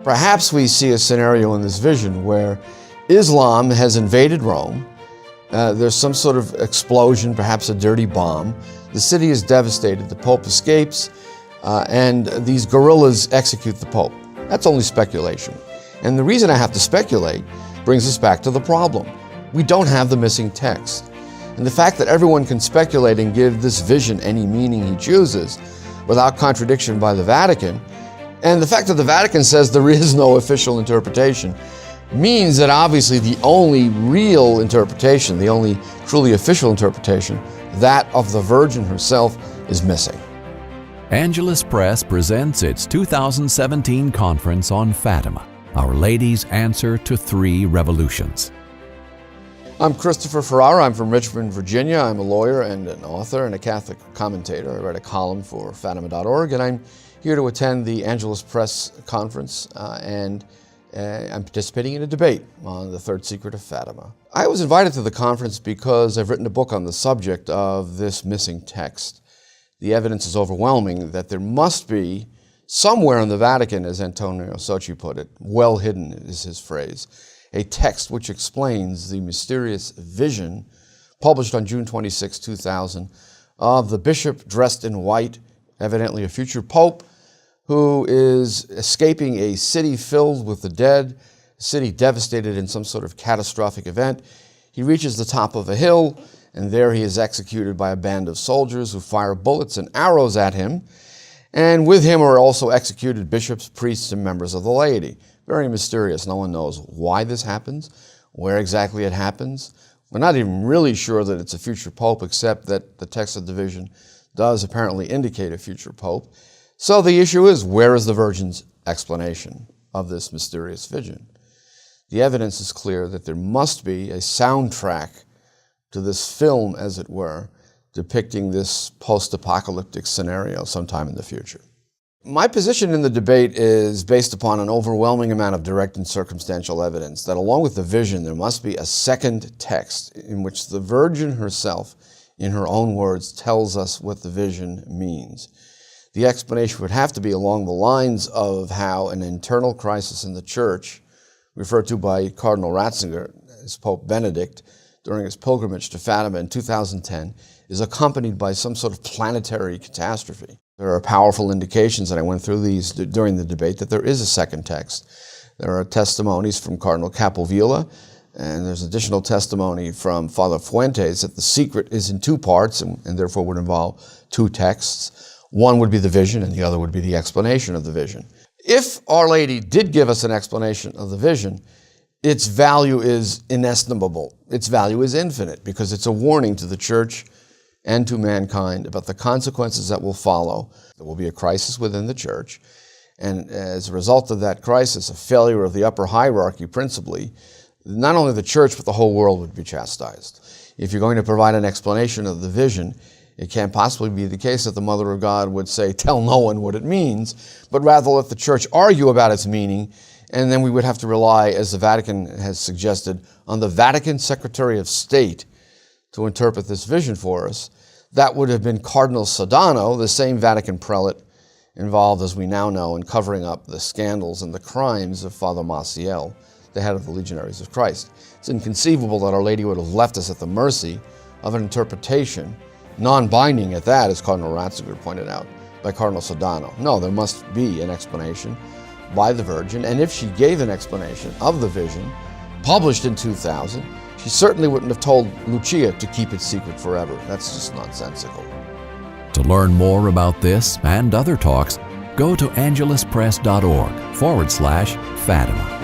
Perhaps we see a scenario in this vision where Islam has invaded Rome. There's some sort of explosion, perhaps a dirty bomb. The city is devastated. The Pope escapes, and these guerrillas execute the Pope. That's only speculation. And the reason I have to speculate brings us back to the problem. We don't have the missing text. And the fact that everyone can speculate and give this vision any meaning he chooses without contradiction by the Vatican, and the fact that the Vatican says there is no official interpretation, means that obviously the only real interpretation, the only truly official interpretation, that of the Virgin herself, is missing. Angelus Press presents its 2017 conference on Fatima, Our Lady's Answer to Three Revolutions. I'm Christopher Ferrara. I'm from Richmond, Virginia. I'm a lawyer and an author and a Catholic commentator. I write a column for Fatima.org, and I'm here to attend the Angelus Press conference, and I'm participating in a debate on the third secret of Fatima. I was invited to the conference because I've written a book on the subject of this missing text. The evidence is overwhelming that there must be somewhere in the Vatican, as Antonio Socci put it, well hidden is his phrase, a text which explains the mysterious vision published on June 26, 2000, of the bishop dressed in white, evidently a future pope, who is escaping a city filled with the dead, a city devastated in some sort of catastrophic event. He reaches the top of a hill, and there he is executed by a band of soldiers who fire bullets and arrows at him. And with him are also executed bishops, priests, and members of the laity. Very mysterious. No one knows why this happens, where exactly it happens. We're not even really sure that it's a future pope, except that the text of the vision does apparently indicate a future pope. So the issue is, where is the Virgin's explanation of this mysterious vision? The evidence is clear that there must be a soundtrack to this film, as it were, depicting this post-apocalyptic scenario sometime in the future. My position in the debate is based upon an overwhelming amount of direct and circumstantial evidence that along with the vision, there must be a second text in which the Virgin herself, in her own words, tells us what the vision means. The explanation would have to be along the lines of how an internal crisis in the Church, referred to by Cardinal Ratzinger as Pope Benedict during his pilgrimage to Fatima in 2010, is accompanied by some sort of planetary catastrophe. There are powerful indications, and I went through these during the debate, that there is a second text. There are testimonies from Cardinal Capovilla, and there's additional testimony from Father Fuentes that the secret is in two parts and therefore would involve two texts. One would be the vision, and the other would be the explanation of the vision. If Our Lady did give us an explanation of the vision, its value is inestimable. Its value is infinite, because it's a warning to the Church and to mankind about the consequences that will follow. There will be a crisis within the Church, and as a result of that crisis, a failure of the upper hierarchy principally, not only the Church but the whole world would be chastised. If you're going to provide an explanation of the vision, it can't possibly be the case that the Mother of God would say, tell no one what it means, but rather let the Church argue about its meaning, and then we would have to rely, as the Vatican has suggested, on the Vatican Secretary of State to interpret this vision for us. That would have been Cardinal Sodano, the same Vatican prelate involved, as we now know, in covering up the scandals and the crimes of Father Maciel, the head of the Legionaries of Christ. It's inconceivable that Our Lady would have left us at the mercy of an interpretation, non-binding at that, as Cardinal Ratzinger pointed out, by Cardinal Sodano. No, there must be an explanation by the Virgin, and if she gave an explanation of the vision, published in 2000, she certainly wouldn't have told Lucia to keep it secret forever. That's just nonsensical. To learn more about this and other talks, go to angeluspress.org/Fatima.